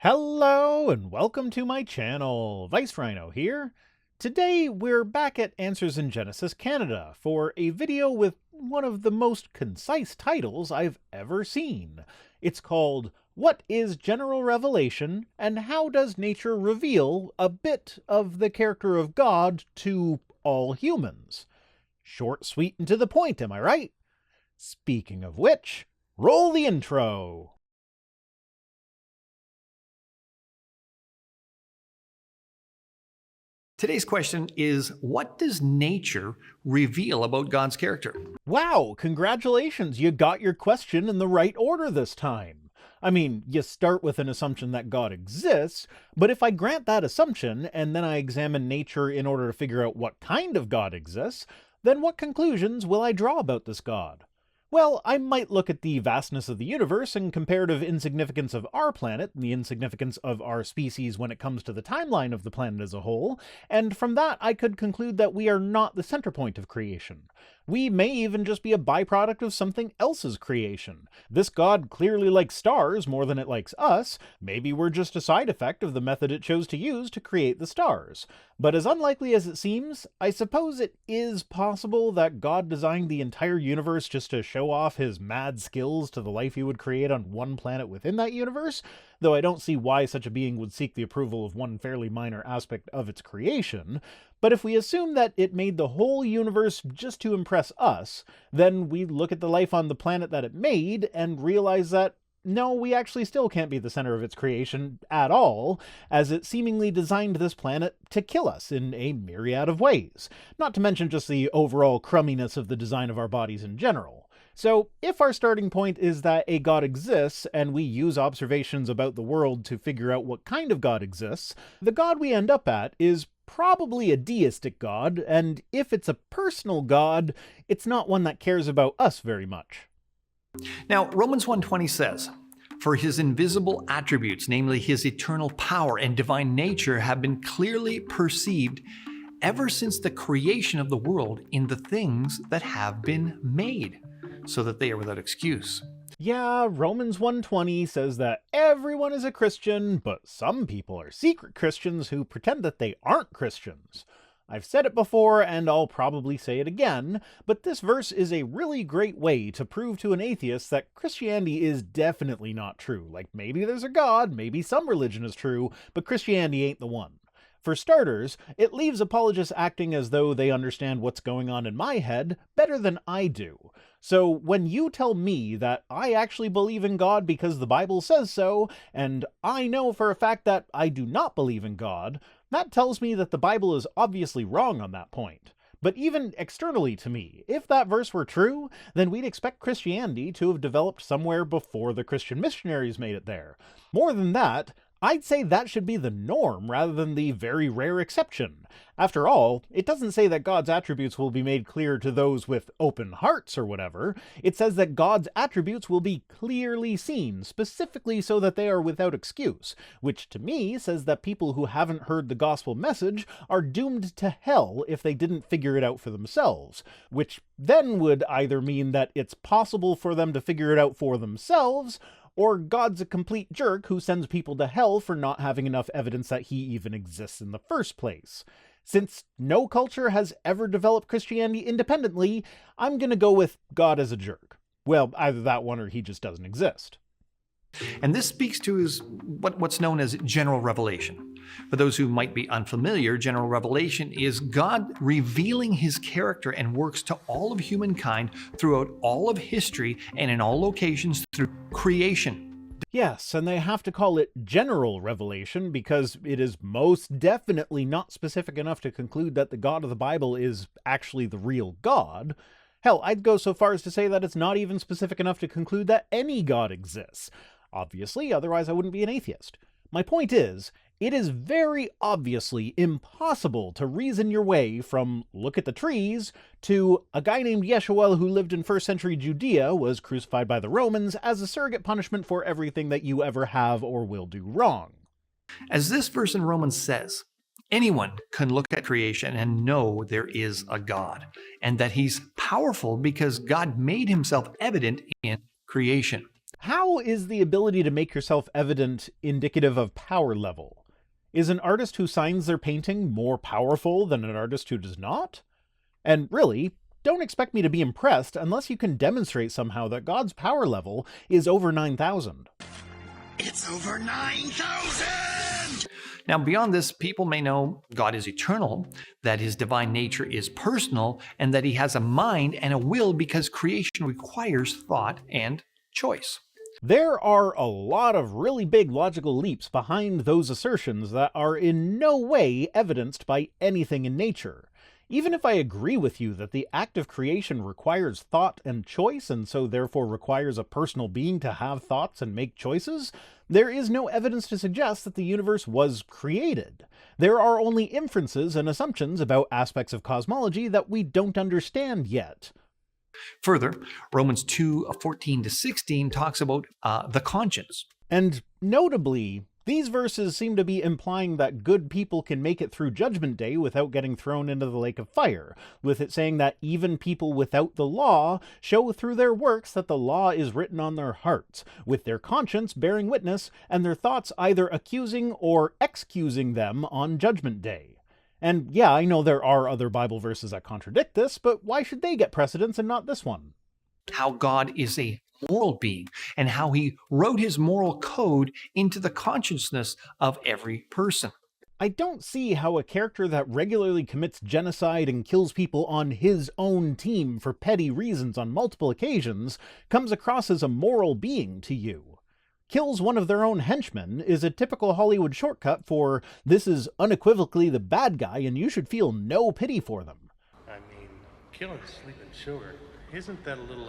Hello and welcome to my channel, Rhino here. Today we're back at Answers in Genesis Canada for a video with one of the most concise titles I've ever seen. It's called, What is General Revelation and How Does Nature Reveal a Bit of the Character of God to All Humans? Short, sweet, and to the point, am I right? Speaking of which, roll the intro! Today's question is, what does nature reveal about God's character? Wow, congratulations, you got your question in the right order this time. I mean, you start with an assumption that God exists, but if I grant that assumption and then I examine nature in order to figure out what kind of God exists, then what conclusions will I draw about this God? Well, I might look at the vastness of the universe and comparative insignificance of our planet, and the insignificance of our species when it comes to the timeline of the planet as a whole, and from that I could conclude that we are not the center point of creation. We may even just be a byproduct of something else's creation. This God clearly likes stars more than it likes us. Maybe we're just a side effect of the method it chose to use to create the stars. But as unlikely as it seems, I suppose it is possible that God designed the entire universe just to show off his mad skills to the life he would create on one planet within that universe, though I don't see why such a being would seek the approval of one fairly minor aspect of its creation. But if we assume that it made the whole universe just to impress us, then we look at the life on the planet that it made and realize that no, we actually still can't be the center of its creation at all, as it seemingly designed this planet to kill us in a myriad of ways, not to mention just the overall crumminess of the design of our bodies in general. So, if our starting point is that a God exists, and we use observations about the world to figure out what kind of God exists, the God we end up at is probably a deistic God, and if it's a personal God, it's not one that cares about us very much. Now, Romans 1:20 says, "For his invisible attributes, namely his eternal power and divine nature, have been clearly perceived ever since the creation of the world in the things that have been made, so that they are without excuse." Yeah, Romans 1:20 says that everyone is a Christian, but some people are secret Christians who pretend that they aren't Christians. I've said it before, and I'll probably say it again, but this verse is a really great way to prove to an atheist that Christianity is definitely not true. Like, maybe there's a God, maybe some religion is true, but Christianity ain't the one. For starters, it leaves apologists acting as though they understand what's going on in my head better than I do. So when you tell me that I actually believe in God because the Bible says so, and I know for a fact that I do not believe in God, that tells me that the Bible is obviously wrong on that point. But even externally to me, if that verse were true, then we'd expect Christianity to have developed somewhere before the Christian missionaries made it there. More than that, I'd say that should be the norm rather than the very rare exception. After all, it doesn't say that God's attributes will be made clear to those with open hearts or whatever. It says that God's attributes will be clearly seen, specifically so that they are without excuse, which to me says that people who haven't heard the gospel message are doomed to hell if they didn't figure it out for themselves, which then would either mean that it's possible for them to figure it out for themselves, or God's a complete jerk who sends people to hell for not having enough evidence that he even exists in the first place. Since no culture has ever developed Christianity independently, I'm gonna go with God as a jerk. Well, either that one or he just doesn't exist. And this speaks to what's known as general revelation. For those who might be unfamiliar, general revelation is God revealing his character and works to all of humankind throughout all of history and in all locations through creation. Yes, and they have to call it general revelation because it is most definitely not specific enough to conclude that the God of the Bible is actually the real God. Hell, I'd go so far as to say that it's not even specific enough to conclude that any God exists. Obviously, otherwise I wouldn't be an atheist. My point is, it is very obviously impossible to reason your way from look at the trees to a guy named Yeshua who lived in 1st century Judea was crucified by the Romans as a surrogate punishment for everything that you ever have or will do wrong. As this verse in Romans says, anyone can look at creation and know there is a God, and that he's powerful because God made himself evident in creation. How is the ability to make yourself evident indicative of power level? Is an artist who signs their painting more powerful than an artist who does not? And really, don't expect me to be impressed unless you can demonstrate somehow that God's power level is over 9,000. It's over 9,000! Now, beyond this, people may know God is eternal, that his divine nature is personal, and that he has a mind and a will because creation requires thought and choice. There are a lot of really big logical leaps behind those assertions that are in no way evidenced by anything in nature. Even if I agree with you that the act of creation requires thought and choice, and so therefore requires a personal being to have thoughts and make choices, there is no evidence to suggest that the universe was created. There are only inferences and assumptions about aspects of cosmology that we don't understand yet. Further, Romans 2:14-16 talks about the conscience. And notably, these verses seem to be implying that good people can make it through Judgment Day without getting thrown into the lake of fire, with it saying that even people without the law show through their works that the law is written on their hearts, with their conscience bearing witness and their thoughts either accusing or excusing them on Judgment Day. And yeah, I know there are other Bible verses that contradict this, but why should they get precedence and not this one? How God is a moral being and how he wrote his moral code into the consciousness of every person. I don't see how a character that regularly commits genocide and kills people on his own team for petty reasons on multiple occasions comes across as a moral being to you. Kills one of their own henchmen is a typical Hollywood shortcut for this is unequivocally the bad guy and you should feel no pity for them. I mean, killing sleeping children, isn't that a little,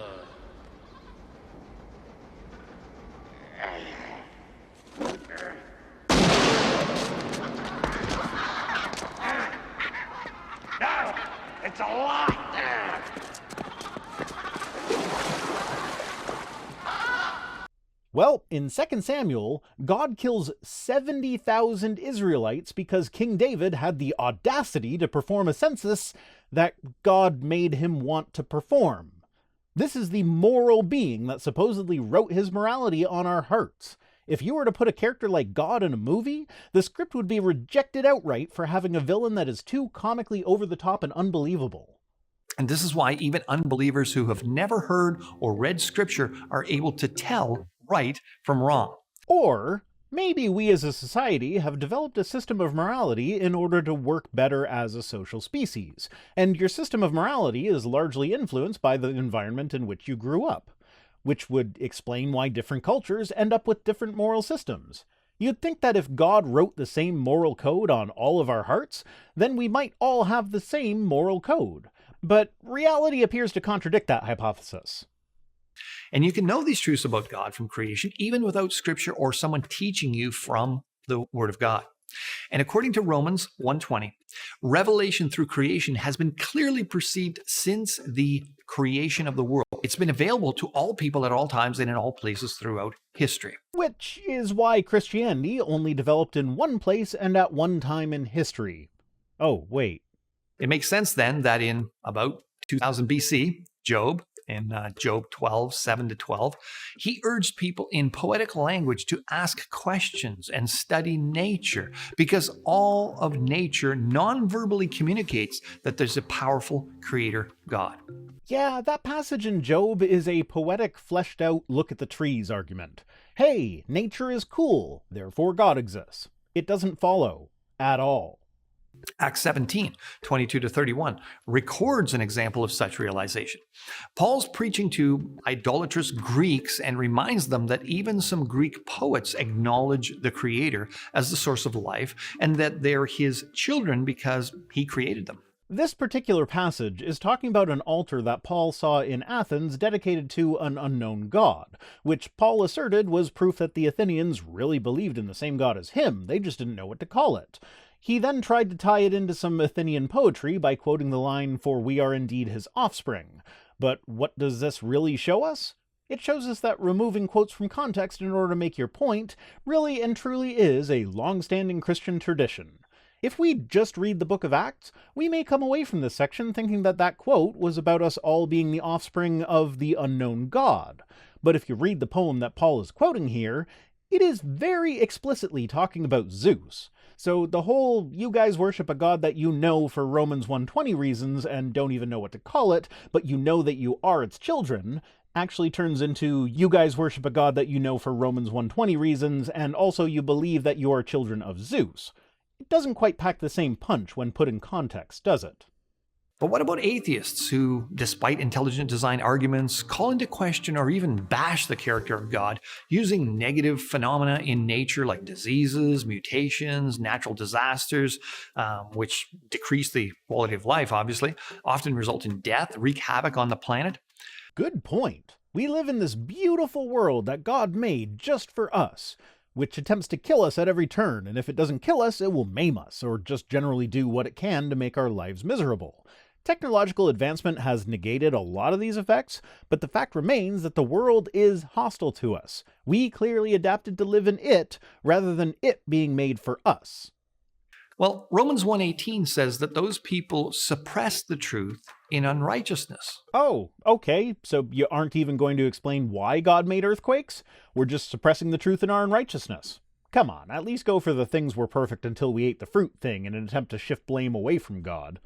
No! It's a lot! Well, in 2 Samuel, God kills 70,000 Israelites because King David had the audacity to perform a census that God made him want to perform. This is the moral being that supposedly wrote his morality on our hearts. If you were to put a character like God in a movie, the script would be rejected outright for having a villain that is too comically over the top and unbelievable. And this is why even unbelievers who have never heard or read scripture are able to tell right from wrong. Or maybe we as a society have developed a system of morality in order to work better as a social species, and your system of morality is largely influenced by the environment in which you grew up, which would explain why different cultures end up with different moral systems. You'd think that if God wrote the same moral code on all of our hearts, then we might all have the same moral code. But reality appears to contradict that hypothesis. And you can know these truths about God from creation even without scripture or someone teaching you from the Word of God. And according to Romans 1:20, revelation through creation has been clearly perceived since the creation of the world. It's been available to all people at all times and in all places throughout history. Which is why Christianity only developed in one place and at one time in history. Oh, wait. It makes sense then that in about 2000 BC, Job, in Job 12:7-12, he urged people in poetic language to ask questions and study nature because all of nature non-verbally communicates that there's a powerful creator God. Yeah, that passage in Job is a poetic, fleshed-out look at the trees argument. Hey, nature is cool, therefore God exists. It doesn't follow at all. Acts 17:22-31 records an example of such realization. Paul's preaching to idolatrous Greeks and reminds them that even some Greek poets acknowledge the Creator as the source of life and that they're his children because he created them. This particular passage is talking about an altar that Paul saw in Athens dedicated to an unknown god, which Paul asserted was proof that the Athenians really believed in the same god as him, they just didn't know what to call it. He then tried to tie it into some Athenian poetry by quoting the line, "For we are indeed his offspring." But what does this really show us? It shows us that removing quotes from context in order to make your point really and truly is a long-standing Christian tradition. If we just read the book of Acts, we may come away from this section thinking that that quote was about us all being the offspring of the unknown God. But if you read the poem that Paul is quoting here, it is very explicitly talking about Zeus. So the whole you guys worship a god that you know for Romans 1:20 reasons and don't even know what to call it, but you know that you are its children, actually turns into you guys worship a god that you know for Romans 1:20 reasons and also you believe that you are children of Zeus. It doesn't quite pack the same punch when put in context, does it? But what about atheists who, despite intelligent design arguments, call into question or even bash the character of God using negative phenomena in nature like diseases, mutations, natural disasters, which decrease the quality of life, obviously, often result in death, wreak havoc on the planet? Good point. We live in this beautiful world that God made just for us, which attempts to kill us at every turn, and if it doesn't kill us, it will maim us, or just generally do what it can to make our lives miserable. Technological advancement has negated a lot of these effects, but the fact remains that the world is hostile to us. We clearly adapted to live in it, rather than it being made for us. Well, Romans 1:18 says that those people suppress the truth in unrighteousness. Oh, okay, so you aren't even going to explain why God made earthquakes? We're just suppressing the truth in our unrighteousness. Come on, at least go for the things were perfect until we ate the fruit thing in an attempt to shift blame away from God.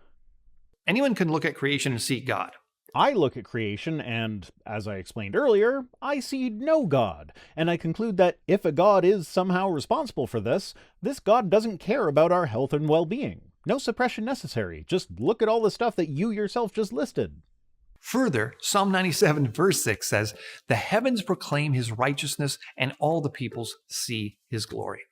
Anyone can look at creation and see God. I look at creation and, as I explained earlier, I see no God, and I conclude that if a God is somehow responsible for this God doesn't care about our health and well-being. No suppression necessary, just look at all the stuff that you yourself just listed. Further, Psalm 97 verse 6 says, "The heavens proclaim his righteousness, and all the peoples see his glory."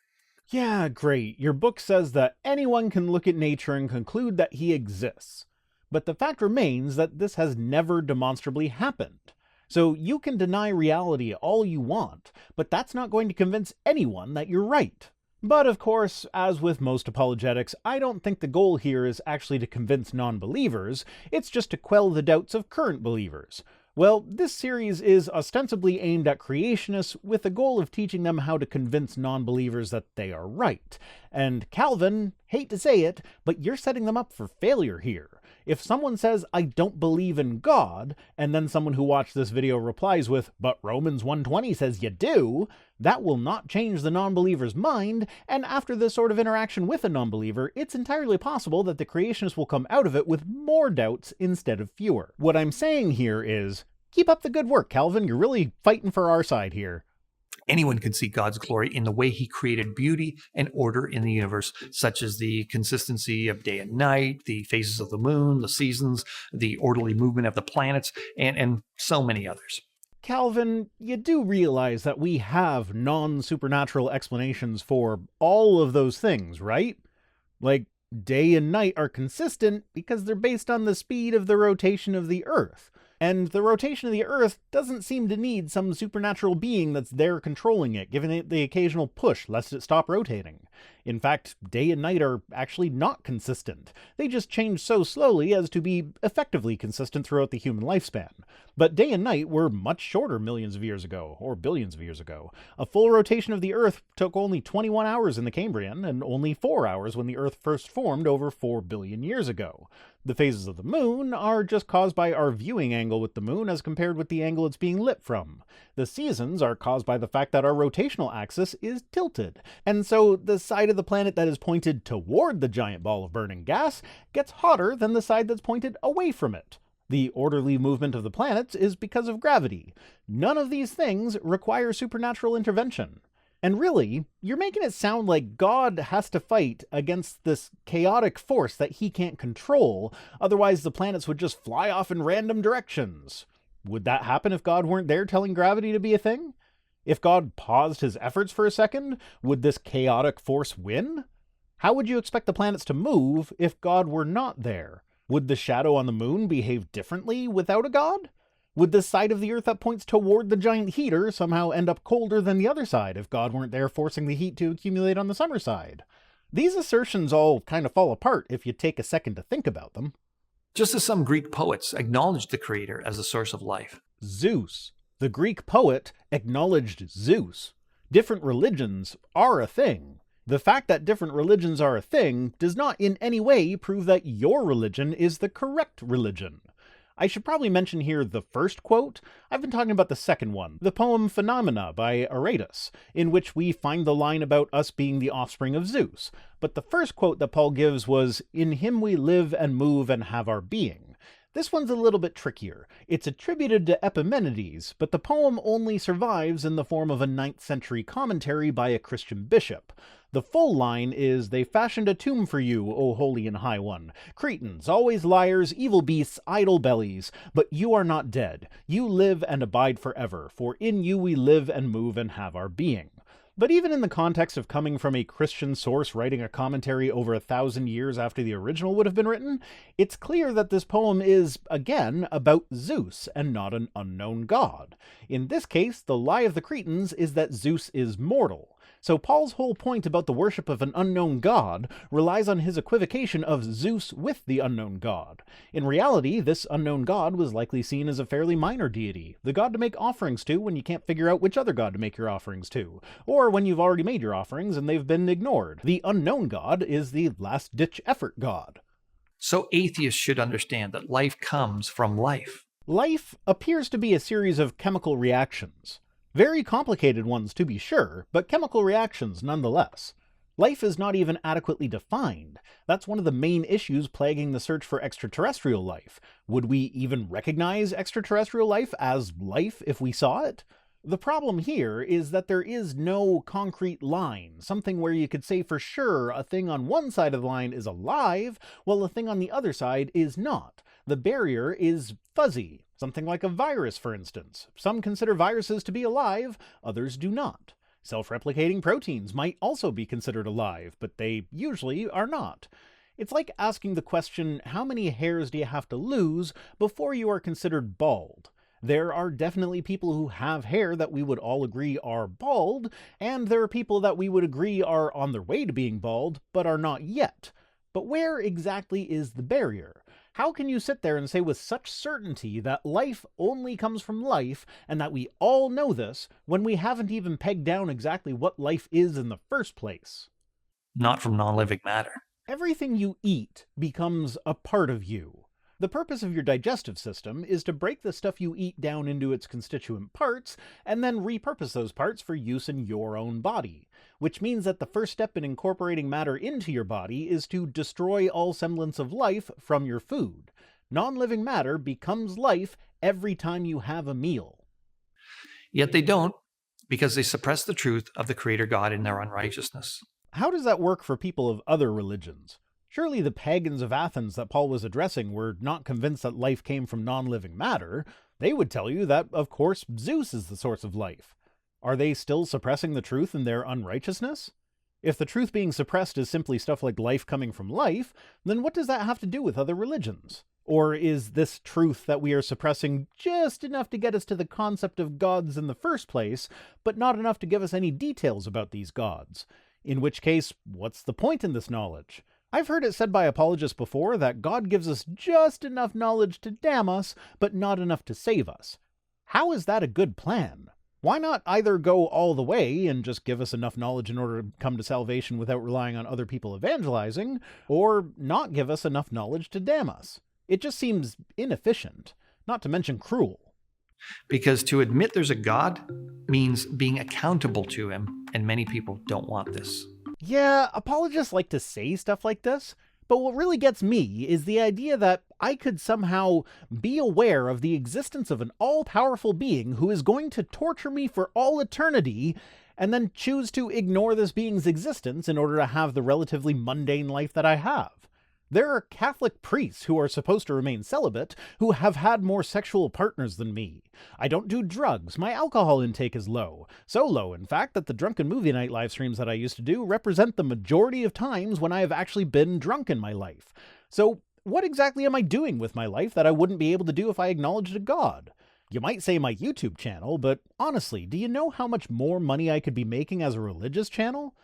Yeah, great. Your book says that anyone can look at nature and conclude that he exists. But the fact remains that this has never demonstrably happened. So you can deny reality all you want, but that's not going to convince anyone that you're right. But of course, as with most apologetics, I don't think the goal here is actually to convince non-believers, it's just to quell the doubts of current believers. Well, this series is ostensibly aimed at creationists with the goal of teaching them how to convince non-believers that they are right. And Calvin, hate to say it, but you're setting them up for failure here. If someone says, I don't believe in God, and then someone who watched this video replies with, but Romans 1:20 says you do, that will not change the non-believer's mind, and after this sort of interaction with a non-believer, it's entirely possible that the creationists will come out of it with more doubts instead of fewer. What I'm saying here is, keep up the good work, Calvin, you're really fighting for our side here. Anyone can see God's glory in the way he created beauty and order in the universe, such as the consistency of day and night, the phases of the moon, the seasons, the orderly movement of the planets, and so many others. Calvin, you do realize that we have non-supernatural explanations for all of those things, right? Like, day and night are consistent because they're based on the speed of the rotation of the Earth. And the rotation of the Earth doesn't seem to need some supernatural being that's there controlling it, giving it the occasional push lest it stop rotating. In fact, day and night are actually not consistent. They just change so slowly as to be effectively consistent throughout the human lifespan. But day and night were much shorter millions of years ago, or billions of years ago. A full rotation of the Earth took only 21 hours in the Cambrian, and only 4 hours when the Earth first formed over 4 billion years ago. The phases of the moon are just caused by our viewing angle with the moon as compared with the angle it's being lit from. The seasons are caused by the fact that our rotational axis is tilted, and so the side of the planet that is pointed toward the giant ball of burning gas gets hotter than the side that's pointed away from it. The orderly movement of the planets is because of gravity. None of these things require supernatural intervention. And really, you're making it sound like God has to fight against this chaotic force that he can't control, otherwise the planets would just fly off in random directions. Would that happen if God weren't there telling gravity to be a thing? If God paused his efforts for a second, would this chaotic force win? How would you expect the planets to move if God were not there? Would the shadow on the moon behave differently without a God? Would the side of the Earth that points toward the giant heater somehow end up colder than the other side if God weren't there forcing the heat to accumulate on the summer side? These assertions all kind of fall apart if you take a second to think about them. Just as some Greek poets acknowledged the Creator as the source of life. Zeus. The Greek poet acknowledged Zeus. Different religions are a thing. The fact that different religions are a thing does not in any way prove that your religion is the correct religion. I should probably mention here the first quote. I've been talking about the second one, the poem Phenomena by Aratus, in which we find the line about us being the offspring of Zeus. But the first quote that Paul gives was, "In him we live and move and have our being." This one's a little bit trickier. It's attributed to Epimenides, but the poem only survives in the form of a 9th century commentary by a Christian bishop. The full line is, "They fashioned a tomb for you, O holy and high one. Cretans, always liars, evil beasts, idle bellies. But you are not dead. You live and abide forever, for in you we live and move and have our being." But even in the context of coming from a Christian source writing a commentary over 1,000 years after the original would have been written, it's clear that this poem is, again, about Zeus and not an unknown god. In this case, the lie of the Cretans is that Zeus is mortal. So Paul's whole point about the worship of an unknown god relies on his equivocation of Zeus with the unknown god. In reality, this unknown god was likely seen as a fairly minor deity, the god to make offerings to when you can't figure out which other god to make your offerings to, or when you've already made your offerings and they've been ignored. The unknown god is the last-ditch effort god. So atheists should understand that life comes from life. Life appears to be a series of chemical reactions. Very complicated ones, to be sure, but chemical reactions nonetheless. Life is not even adequately defined. That's one of the main issues plaguing the search for extraterrestrial life. Would we even recognize extraterrestrial life as life if we saw it? The problem here is that there is no concrete line, something where you could say for sure a thing on one side of the line is alive, while a thing on the other side is not. The barrier is fuzzy, something like a virus, for instance. Some consider viruses to be alive, others do not. Self-replicating proteins might also be considered alive, but they usually are not. It's like asking the question, how many hairs do you have to lose before you are considered bald? There are definitely people who have hair that we would all agree are bald, and there are people that we would agree are on their way to being bald, but are not yet. But where exactly is the barrier? How can you sit there and say with such certainty that life only comes from life, and that we all know this, when we haven't even pegged down exactly what life is in the first place? Not from non-living matter. Everything you eat becomes a part of you. The purpose of your digestive system is to break the stuff you eat down into its constituent parts, and then repurpose those parts for use in your own body. Which means that the first step in incorporating matter into your body is to destroy all semblance of life from your food. Non-living matter becomes life every time you have a meal. Yet they don't, because they suppress the truth of the Creator God in their unrighteousness. How does that work for people of other religions? Surely the pagans of Athens that Paul was addressing were not convinced that life came from non-living matter. They would tell you that, of course, Zeus is the source of life. Are they still suppressing the truth in their unrighteousness? If the truth being suppressed is simply stuff like life coming from life, then what does that have to do with other religions? Or is this truth that we are suppressing just enough to get us to the concept of gods in the first place, but not enough to give us any details about these gods? In which case, what's the point in this knowledge? I've heard it said by apologists before that God gives us just enough knowledge to damn us, but not enough to save us. How is that a good plan? Why not either go all the way and just give us enough knowledge in order to come to salvation without relying on other people evangelizing, or not give us enough knowledge to damn us? It just seems inefficient, not to mention cruel. Because to admit there's a God means being accountable to him, and many people don't want this. Yeah, apologists like to say stuff like this, but what really gets me is the idea that I could somehow be aware of the existence of an all-powerful being who is going to torture me for all eternity, and then choose to ignore this being's existence in order to have the relatively mundane life that I have. There are Catholic priests who are supposed to remain celibate who have had more sexual partners than me. I don't do drugs. My alcohol intake is low. So low, in fact, that the drunken movie night live streams that I used to do represent the majority of times when I have actually been drunk in my life. So what exactly am I doing with my life that I wouldn't be able to do if I acknowledged a God? You might say my YouTube channel, but honestly, do you know how much more money I could be making as a religious channel?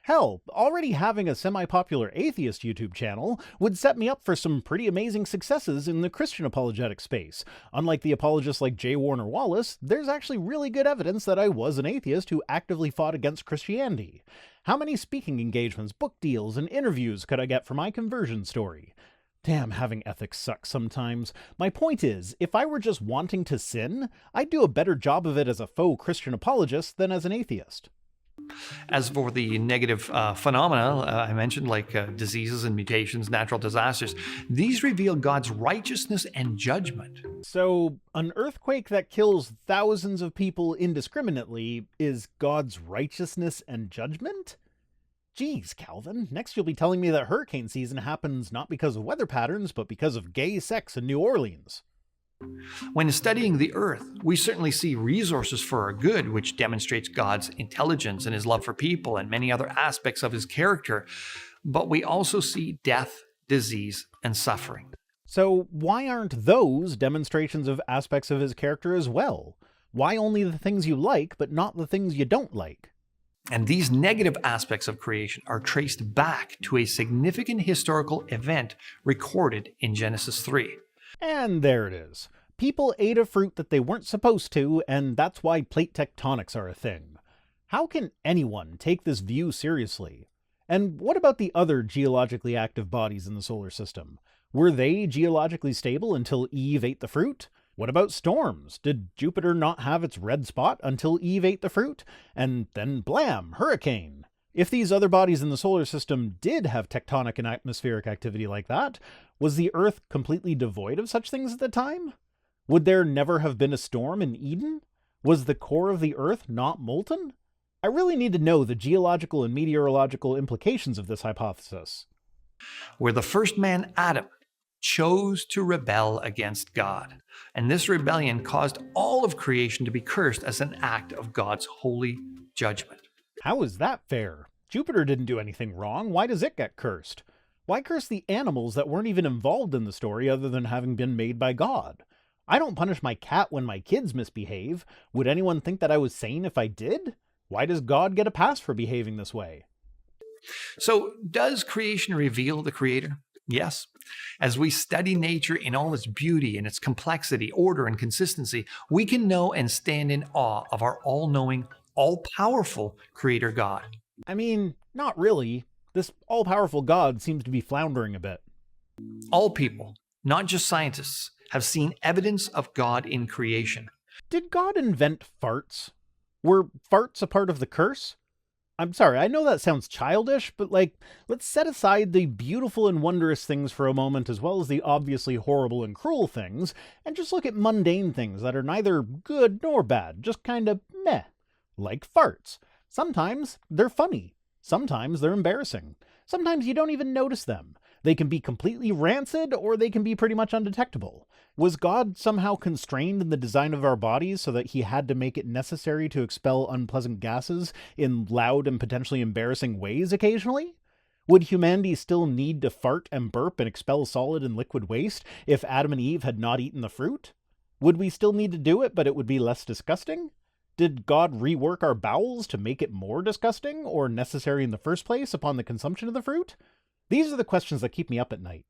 Hell, already having a semi-popular atheist YouTube channel would set me up for some pretty amazing successes in the Christian apologetic space. Unlike the apologists like J. Warner Wallace, there's actually really good evidence that I was an atheist who actively fought against Christianity. How many speaking engagements, book deals, and interviews could I get for my conversion story? Damn, having ethics sucks sometimes. My point is, if I were just wanting to sin, I'd do a better job of it as a faux Christian apologist than as an atheist. As for the negative phenomena I mentioned, like diseases and mutations, natural disasters, these reveal God's righteousness and judgment. So, an earthquake that kills thousands of people indiscriminately is God's righteousness and judgment? Geez, Calvin, next you'll be telling me that hurricane season happens not because of weather patterns, but because of gay sex in New Orleans. When studying the earth, we certainly see resources for our good, which demonstrates God's intelligence and his love for people and many other aspects of his character. But we also see death, disease, and suffering. So why aren't those demonstrations of aspects of his character as well? Why only the things you like, but not the things you don't like? And these negative aspects of creation are traced back to a significant historical event recorded in Genesis 3. And there it is. People ate a fruit that they weren't supposed to, and that's why plate tectonics are a thing. How can anyone take this view seriously? And what about the other geologically active bodies in the solar system? Were they geologically stable until Eve ate the fruit? What about storms? Did Jupiter not have its red spot until Eve ate the fruit? And then blam, hurricane. If these other bodies in the solar system did have tectonic and atmospheric activity like that, was the Earth completely devoid of such things at the time? Would there never have been a storm in Eden? Was the core of the Earth not molten? I really need to know the geological and meteorological implications of this hypothesis. Where the first man, Adam, chose to rebel against God, and this rebellion caused all of creation to be cursed as an act of God's holy judgment. How is that fair? Jupiter didn't do anything wrong. Why does it get cursed? Why curse the animals that weren't even involved in the story other than having been made by God? I don't punish my cat when my kids misbehave. Would anyone think that I was sane if I did? Why does God get a pass for behaving this way? So, does creation reveal the Creator? Yes. As we study nature in all its beauty and its complexity, order, and consistency, we can know and stand in awe of our all-knowing, all-powerful Creator God. I mean, not really. This all-powerful God seems to be floundering a bit. All people, not just scientists, have seen evidence of God in creation. Did God invent farts? Were farts a part of the curse? I'm sorry, I know that sounds childish, but let's set aside the beautiful and wondrous things for a moment as well as the obviously horrible and cruel things, and just look at mundane things that are neither good nor bad, just kinda meh. Like farts. Sometimes they're funny. Sometimes they're embarrassing. Sometimes you don't even notice them. They can be completely rancid, or they can be pretty much undetectable. Was God somehow constrained in the design of our bodies so that he had to make it necessary to expel unpleasant gases in loud and potentially embarrassing ways occasionally? Would humanity still need to fart and burp and expel solid and liquid waste if Adam and Eve had not eaten the fruit? Would we still need to do it, but it would be less disgusting? Did God rework our bowels to make it more disgusting or necessary in the first place upon the consumption of the fruit? These are the questions that keep me up at night.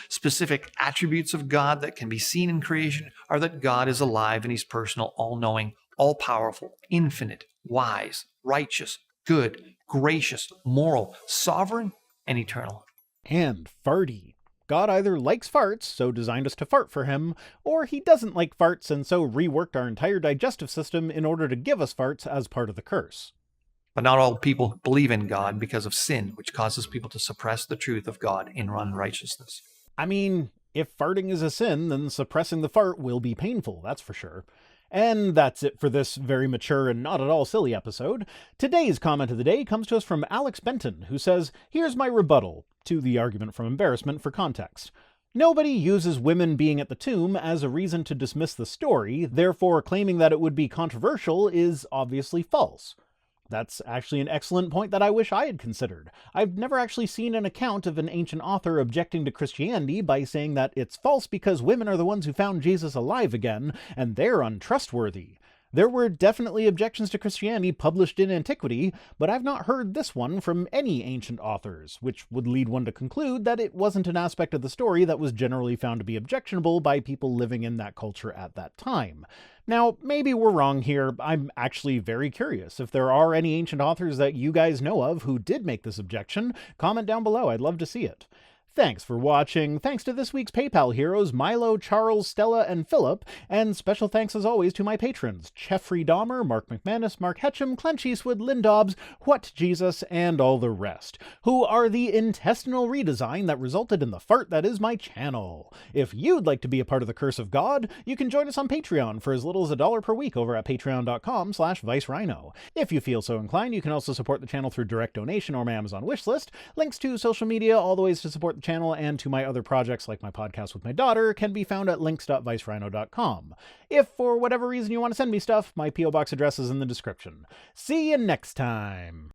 Specific attributes of God that can be seen in creation are that God is alive and he's personal, all-knowing, all-powerful, infinite, wise, righteous, good, gracious, moral, sovereign, and eternal. And farty. God either likes farts, so designed us to fart for him, or he doesn't like farts and so reworked our entire digestive system in order to give us farts as part of the curse. But not all people believe in God because of sin, which causes people to suppress the truth of God in unrighteousness. I mean, if farting is a sin, then suppressing the fart will be painful, that's for sure. And that's it for this very mature and not at all silly episode. Today's comment of the day comes to us from Alex Benton, who says, "Here's my rebuttal to the argument from embarrassment for context. Nobody uses women being at the tomb as a reason to dismiss the story, therefore claiming that it would be controversial is obviously false." That's actually an excellent point that I wish I had considered. I've never actually seen an account of an ancient author objecting to Christianity by saying that it's false because women are the ones who found Jesus alive again, and they're untrustworthy. There were definitely objections to Christianity published in antiquity, but I've not heard this one from any ancient authors, which would lead one to conclude that it wasn't an aspect of the story that was generally found to be objectionable by people living in that culture at that time. Now, maybe we're wrong here. I'm actually very curious. If there are any ancient authors that you guys know of who did make this objection, comment down below. I'd love to see it. Thanks for watching. Thanks to this week's PayPal heroes, Milo, Charles, Stella, and Philip. And special thanks as always to my patrons, Jeffrey Dahmer, Mark McManus, Mark Hetcham, Clench Eastwood, Lynn Dobbs, What Jesus, and all the rest, who are the intestinal redesign that resulted in the fart that is my channel. If you'd like to be a part of the Curse of God, you can join us on Patreon for as little as $1 per week over at patreon.com/ViceRhino. If you feel so inclined, you can also support the channel through direct donation or my Amazon wishlist. Links to social media, all the ways to support the channel, and to my other projects like my podcast with my daughter can be found at links.vicerhino.com. If for whatever reason you want to send me stuff, my P.O. Box address is in the description. See you next time!